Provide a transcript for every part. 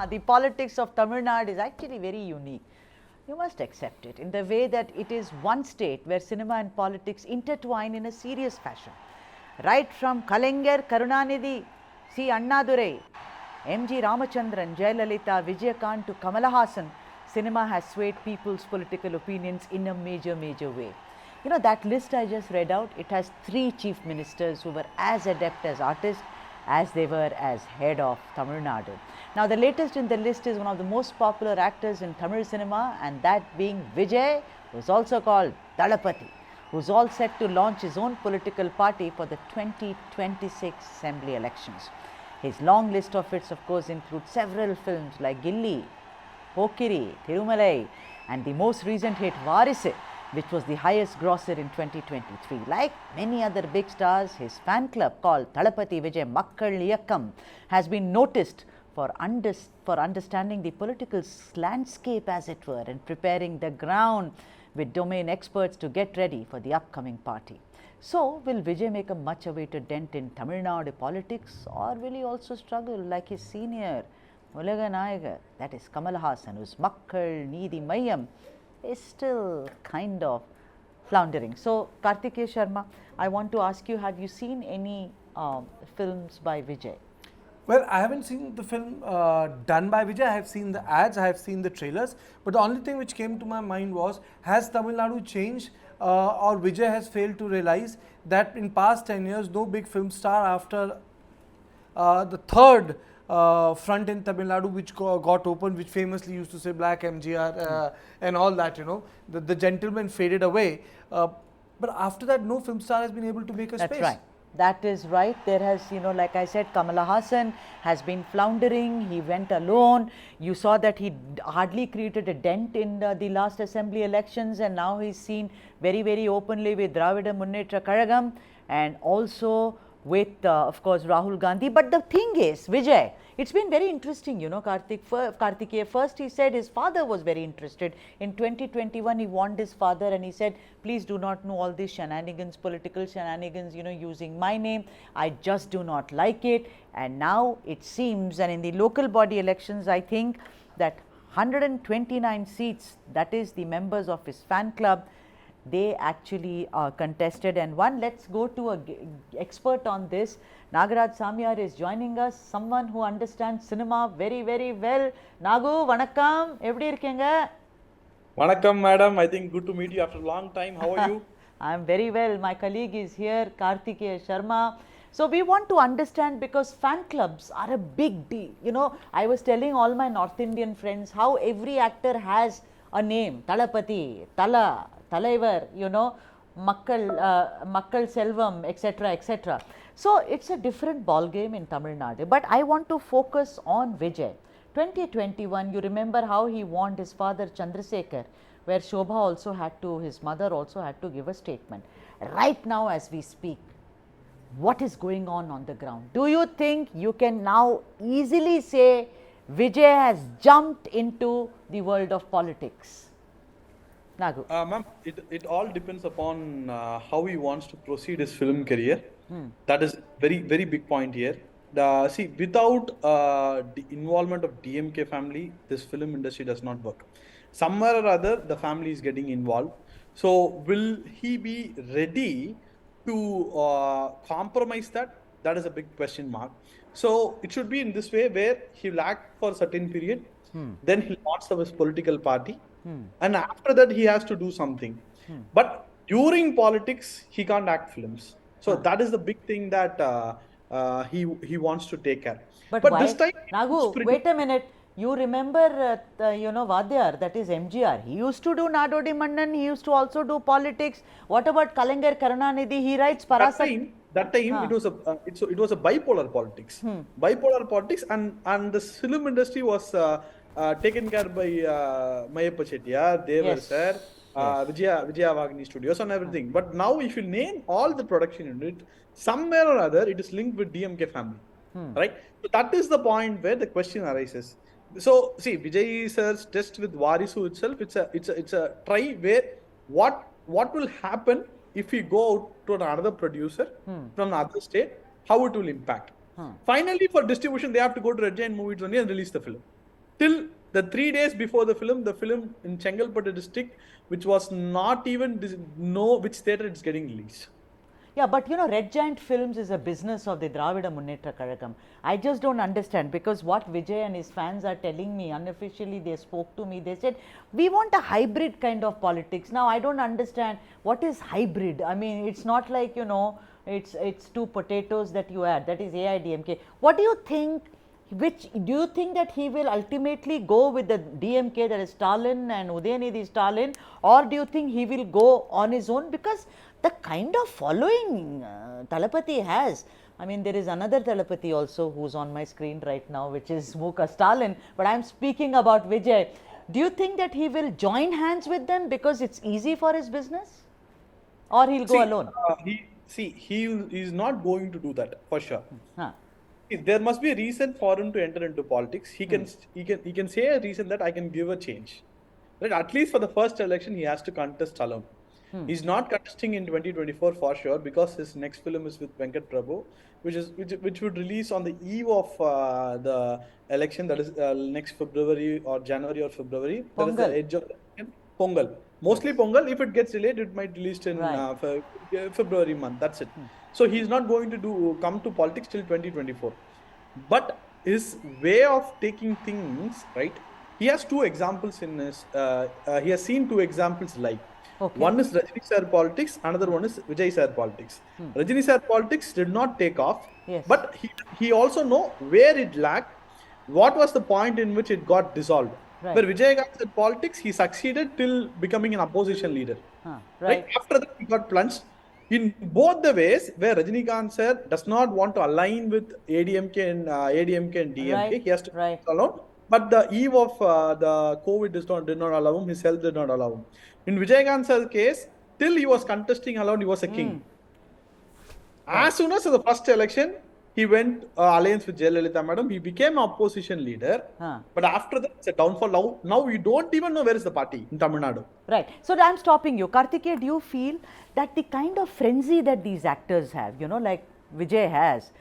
The politics of Tamil Nadu is actually very unique. You must accept it in the way that it is one state where cinema and politics intertwine in a serious fashion. Right from Kalaignar, Karunanidhi, C. Annadurai, M.G. Ramachandran, Jayalalitha, Vijayakant to Kamala Hassan, cinema has swayed people's political opinions in a major way. You know, that list I just read out, it has 3 chief ministers who were as adept as artists as they were as head of Tamil Nadu. Now, the latest in the list is one of the most popular actors in Tamil cinema, and that being Vijay, who is also called Thalapathy, who is all set to launch his own political party for the 2026 assembly elections. His long list of hits, of course, includes several films like Gilli, Pokkiri, Thirumaial, and the most recent hit Vaarisu, which was the highest grosser in 2023. Like many other big stars, his fan club called Thalapathy Vijay Makkal Iyakkam has been noticed for understanding the political landscape, as it were, and preparing the ground with domain experts to get ready for the upcoming party. So, will Vijay make a much awaited dent in Tamil Nadu politics, or will he also struggle like his senior Ulaga Nayagar, that is Kamal Hassan, whose Makkal Needi Mayam is still kind of floundering? So, Kartikeya Sharma, I want to ask you, have you seen any films by Vijay? Well, I haven't seen the film done by Vijay. I have seen the ads, I have seen the trailers. But the only thing which came to my mind was, has Tamil Nadu changed or Vijay has failed to realize that in past 10 years, no big film star after the third front in Tamil Nadu which got opened, which famously used to say Black MGR and all that, you know, the gentleman faded away. But after that, no film star has been able to make a space. That's right. That is right. There has, you know, like I said, Kamala Hassan has been floundering. He went alone. You saw that he hardly created a dent in the last assembly elections, and now he's seen very openly with Dravida Munnetra Kazhagam and also with, of course, Rahul Gandhi. But the thing is, Vijay, it's been very interesting, you know, Kartikeya. First, he said his father was very interested. In 2021, he warned his father and he said, please do not know all these shenanigans, political shenanigans, you know, using my name. I just do not like it. And now it seems, and in the local body elections, I think that 129 seats, that is the members of his fan club, they actually contested and won. Let's go to an expert on this. Nagaraj Samyar is joining us, someone who understands cinema very well. Nagu, vanakkam, eppadi irukeenga? Vanakkam, madam. I think good to meet you after a long time. How are you? I am very well. My colleague is here, Kartikeya Sharma. So, we want to understand, because fan clubs are a big deal. You know, I was telling all my North Indian friends how every actor has a name, Thalapathy, Thalaivar, you know, Makkal Selvam, etc. So, it's a different ball game in Tamil Nadu. But I want to focus on Vijay. 2021, you remember how he warned his father Chandrasekhar, where Shobha also had to, his mother also had to give a statement. Right now as we speak, what is going on the ground? Do you think you can now easily say Vijay has jumped into the world of politics? Nagu. Ma'am, it all depends upon how he wants to proceed his film career. That is very big point here. See, without the involvement of DMK family, this film industry does not work. Somewhere or other, the family is getting involved. So, will he be ready to compromise that? That is a big question mark. So, it should be in this way, where he will act for a certain period, then he'll launch his political party, and after that he has to do something. But during politics, he can't act films. So that is the big thing that he wants to take care. But why? This time, Nagu, wait a minute. You remember, you know, Vadyar, that is MGR. He used to do Nadodi Mannan. He used to also do politics. What about Kalaignar Karunanidhi? He writes Parasak. That time it was a bipolar politics. Bipolar politics, and the film industry was taken care by Mayappa Chettiar, Devar sir, Vijaya Vagini Studios and everything. But now if you name all the production unit, somewhere or other it is linked with DMK family, right? So that is the point where the question arises. So see, Vijay sir's test with Vaarisu itself, it's a try where what will happen if we go out to another producer from another state, how it will impact. Finally, for distribution, they have to go to Red Giant Movies only and release the film. till the 3 days before the film in Chengalpattu district, which was not even know which theatre it's getting released. Yeah, but Red Giant Films is a business of the Dravida Munnetra Kazhagam. I just don't understand, because what Vijay and his fans are telling me, unofficially they spoke to me, they said, we want a hybrid kind of politics. Now, I don't understand what is hybrid. I mean, it's not like, it's two potatoes that you add, that is AIDMK. What do you think? Do you think that he will ultimately go with the DMK, that is Stalin and Udayanidhi Stalin, or do you think he will go on his own? Because the kind of following Thalapathy has, I mean, there is another Thalapathy also who's on my screen right now, which is Muka Stalin, but I am speaking about Vijay. Do you think that he will join hands with them because it's easy for his business, or he'll go alone? He is not going to do that for sure. Huh. There must be a reason for him to enter into politics. He can say a reason that I can give a change. Right? At least for the first election, he has to contest alone. He's not contesting in 2024 for sure, because his next film is with Venkat Prabhu, which would release on the eve of the election, that is next February or January or February. That is the edge of Pongal. Mostly Pongal. If it gets delayed, it might released in February month. That's it. So he's not going to come to politics till 2024. But his way of taking things, right? He has two examples in his. He has seen two examples live. Okay. One is Rajini sir politics, another one is Vijay sir politics. Rajini sir politics did not take off, but he also know where it lacked, what was the point in which it got dissolved. Right. Where Vijay sir politics, he succeeded till becoming an opposition leader. Right. After that, he got plunged. In both the ways, where Rajinikanth sir does not want to align with ADMK and DMK, he has to go alone. But the eve of the COVID did not allow him, his health did not allow him. In Vijay sir's case, till he was contesting alone, he was a king. As soon as the first election, he went alliance with Jayalalitha madam, he became opposition leader. But after that, it's a downfall. Now we don't even know where is the party in Tamil Nadu. Right. So I'm stopping you. Karthikeya, do you feel that the kind of frenzy that these actors have, like Vijay has,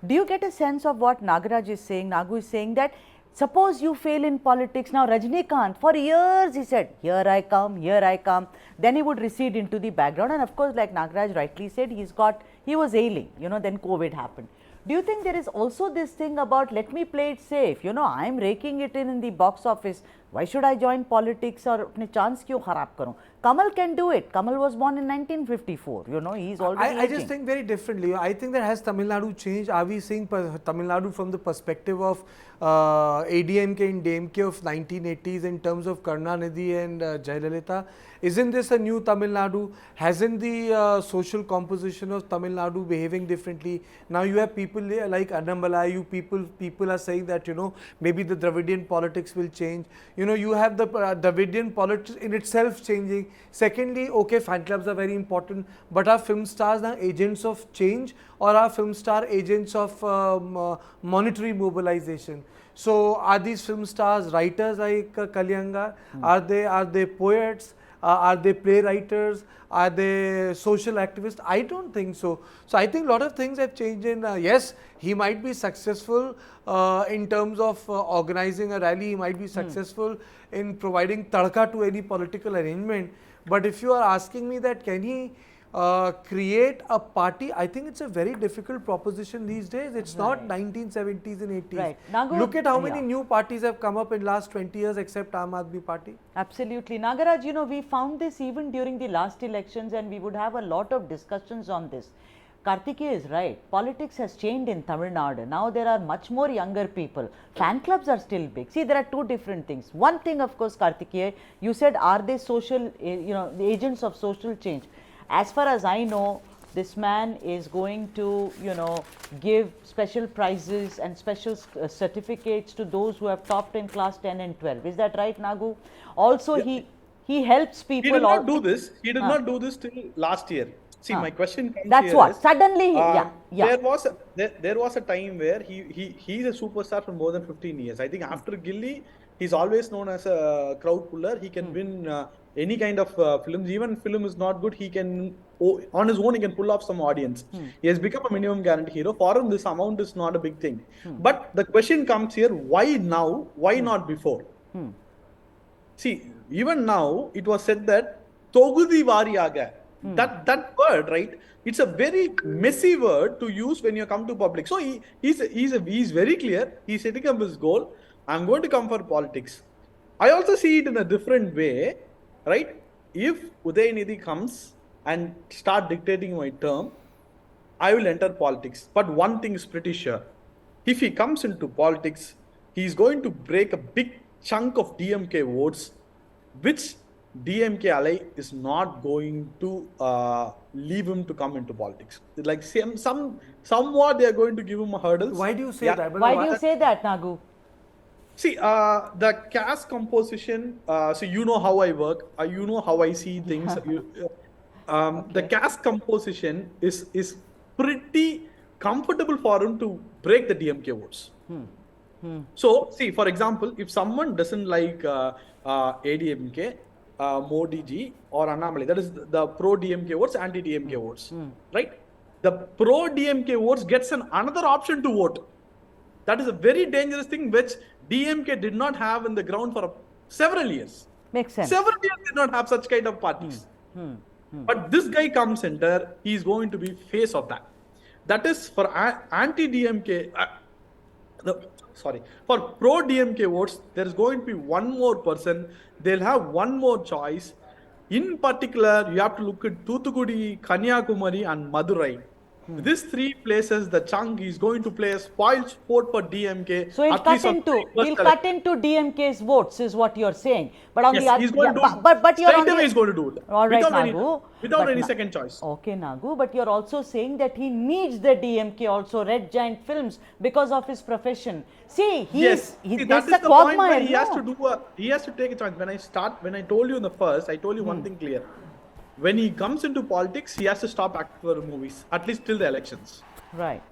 do you get a sense of what Nagaraj is saying, Nagu is saying, that suppose you fail in politics, now Rajinikanth, for years he said, here I come, then he would recede into the background, and of course, like Nagaraj rightly said, he was ailing, then COVID happened. Do you think there is also this thing about, let me play it safe, I am raking it in the box office, why should I join politics or apne chance kyun kharab karon? Kamal can do it. Kamal was born in 1954, he's already I just think very differently. I think that has Tamil Nadu changed? Are we seeing Tamil Nadu from the perspective of ADMK and DMK of 1980s in terms of Karunanidhi and Jayalalitha? Isn't this a new Tamil Nadu? Hasn't the social composition of Tamil Nadu behaving differently? Now you have people like Annambalayu, people are saying that, maybe the Dravidian politics will change. You have the Dravidian politics in itself changing. Secondly, okay, fan clubs are very important, but are film stars now agents of change, or are film star agents of monetary mobilization? So are these film stars writers like Kalyangar? Are they poets? Are they playwriters? Are they social activists? I don't think so. So I think a lot of things have changed in, yes, he might be successful in terms of organizing a rally, he might be successful in providing tadka to any political arrangement. But if you are asking me that can he create a party, I think it's a very difficult proposition these days. It's not 1970s and 80s. Right. Nagu, look at how many new parties have come up in last 20 years except Aam Aadmi Party. Absolutely. Nagaraj, we found this even during the last elections, and we would have a lot of discussions on this. Karthikeya is right. Politics has changed in Tamil Nadu. Now there are much more younger people. Fan clubs are still big. See, there are two different things. One thing, of course, Karthikeya, you said, are they social, the agents of social change? As far as I know, this man is going to, give special prizes and special certificates to those who have topped in class 10 and 12. Is that right, Nagu? Also, he helps people. He did not do this. He did not do this till last year. See, my question comes That's here what. is, Suddenly, there was a time where he is a superstar for more than 15 years. I think after Gilli, He's always known as a crowd puller. He can win any kind of films. Even film is not good, he can, on his own, he can pull off some audience. He has become a minimum guarantee hero. For him, this amount is not a big thing. But the question comes here, why now? Why not before? See, even now, it was said that Togudi Variyaga, that word, right? It's a very messy word to use when you come to public. So he's very clear. He's setting up his goal. I'm going to come for politics. I also see it in a different way, right? If Udayanidhi comes and start dictating my term, I will enter politics. But one thing is pretty sure. If he comes into politics, he's going to break a big chunk of DMK votes, which DMK ally is not going to leave him to come into politics. Like somewhat they are going to give him hurdles. Why do you say that? Why do you say that, Nagu? See, the caste composition, so you know how I work, you know how I see things. The caste composition is pretty comfortable for him to break the DMK votes. So, see, for example, if someone doesn't like ADMK, Modi ji or Annamalai, that is the pro-DMK votes, anti-DMK votes, right? The pro-DMK votes gets another option to vote. That is a very dangerous thing which DMK did not have in the ground for several years. Makes sense. Several years did not have such kind of parties. But this guy comes enter, he is going to be face of that. That is for anti-DMK, for pro-DMK votes, there is going to be one more person, they'll have one more choice. In particular, you have to look at Thoothukudi, Kanyakumari and Madurai. These three places, the chunk is going to play a spoil sport for DMK. So he'll cut into DMK's votes, is what you're saying. But on the other, he's going to do but you're straight away he's going to do it. All right, without any second choice. Okay, Nagu, but you're also saying that he needs the DMK also, Red Giant Films, because of his profession. See, that is the point where he has to do he has to take a choice. When I told you in the first, I told you one thing clear. When he comes into politics, he has to stop acting for movies, at least till the elections. Right.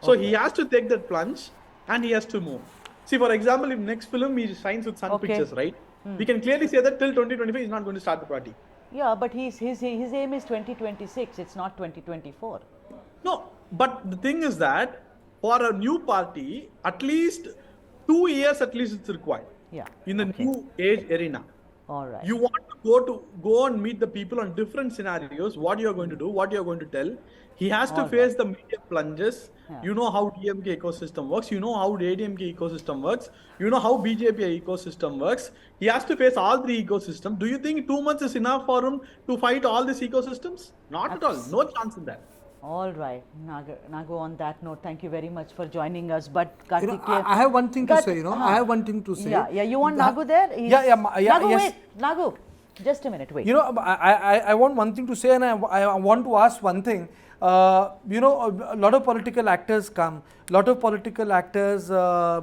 So he has to take that plunge and he has to move. See, for example, if next film he signs with Sun Pictures, right? We can clearly say that till 2025 he's not going to start the party. Yeah, but his aim is 2026, it's not 2024. No, but the thing is that for a new party, at least 2 years it's required. Yeah. In the new age arena. All right. You want to go and meet the people on different scenarios, what you are going to do, what you are going to tell. He has to face the media plunges. Yeah. You know how DMK ecosystem works. You know how ADMK ecosystem works. You know how BJP ecosystem works. He has to face all three ecosystems. Do you think 2 months is enough for him to fight all these ecosystems? Not at all. No chance in that. All right, Nagu, on that note, thank you very much for joining us. But I have one thing to say, I have one thing to say. Yeah, you want Nagu there? Nagu, yes. Wait, Nagu, just a minute, wait. I want one thing to say, and I want to ask one thing. A lot of political actors come, lot of political actors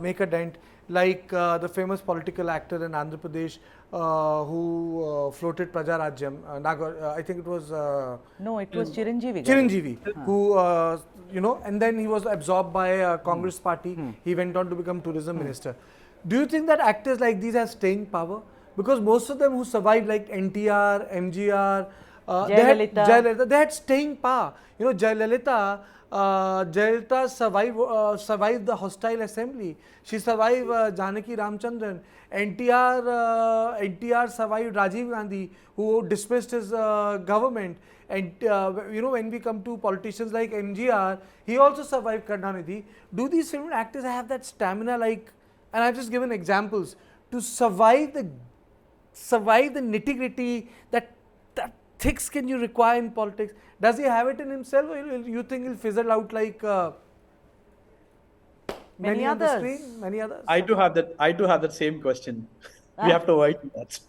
make a dent, like the famous political actor in Andhra Pradesh who floated Prajarajyam. I think it was... no, it was Chiranjeevi. Who, and then he was absorbed by Congress party. He went on to become tourism minister. Do you think that actors like these have staying power? Because most of them who survived, like NTR, MGR, Jayalalitha, they had staying power. Jayalalitha survived the hostile assembly. She survived Janaki Ramchandran. NTR survived Rajiv Gandhi, who dismissed his government. And when we come to politicians like MGR, he also survived Karnanidhi. Do these film actors have that stamina, like, and I've just given examples, to survive the nitty-gritty, that thick skin you require in politics? Does he have it in himself, or you think he'll fizzle out like many others? Many others. I do have that same question. We have to wait and watch.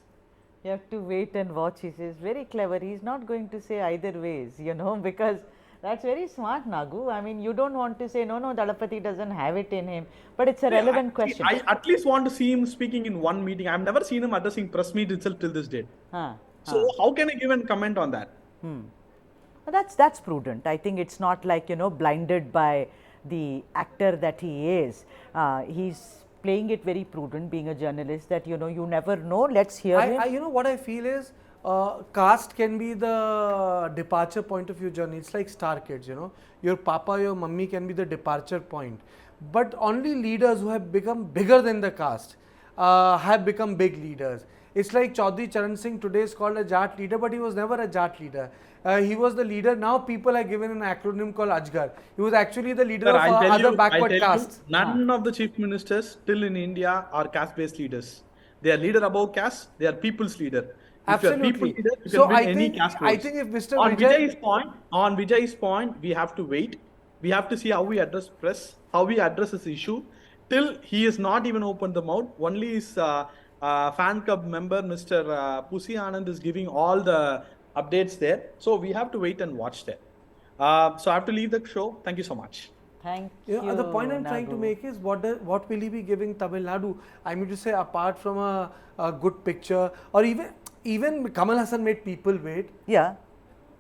You have to wait and watch. He says very clever. He's not going to say either ways, because that's very smart, Nagu. I mean, you don't want to say no, Thalapathy doesn't have it in him, but it's a relevant question. I at least want to see him speaking in one meeting. I've never seen him addressing press meet itself till this date. So how can I give a comment on that? That's prudent. I think it's not like blinded by the actor that he is. He's playing it very prudent, being a journalist, that you know, you never know, let's hear it. You know what I feel is caste can be the departure point of your journey. It's like star kids, you know, your papa, your mummy can be the departure point, but only leaders who have become bigger than the caste have become big leaders. It's like Chaudhry Charan Singh today is called a Jat leader, but he was never a Jat leader. He was the leader. Now people are given an acronym called Ajgar. He was actually the leader Sir, of other backward castes. None of the chief ministers still in India are caste-based leaders. They are leader above caste. They are people's leader. If Absolutely. you are people leader, you So can win I any think- caste I votes. think if Mr. On Vijay- Vijay's point, we have to wait. We have to see how we address press, how we address this issue. Till he has not even opened the mouth. Only his fan club member, Mr. Pussy Anand, is giving all the updates there. So we have to wait and watch there. So I have to leave the show. Thank you so much. Thank You you. know, the point I'm trying to Nagu. make is what will he be giving Tamil Nadu? I mean to say, apart from a good picture, or even Kamal Hassan made people wait. Yeah.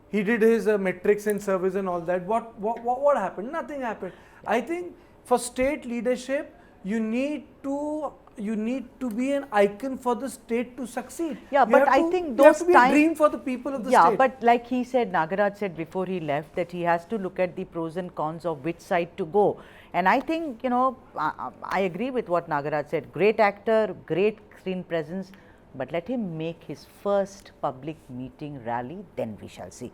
He did his metrics and service and all that. What happened? Nothing happened. I think for state leadership, you need to be an icon for the state to succeed. Yeah, You but have I to- think you have those to be a dream for the people of the yeah, state. but like he said, Nagaraj said before he left, that he has to look at the pros and cons of which side to go. And I think, you know, I agree with what Nagaraj said. Great actor, great screen presence, but let him make his first public meeting rally, then we shall see.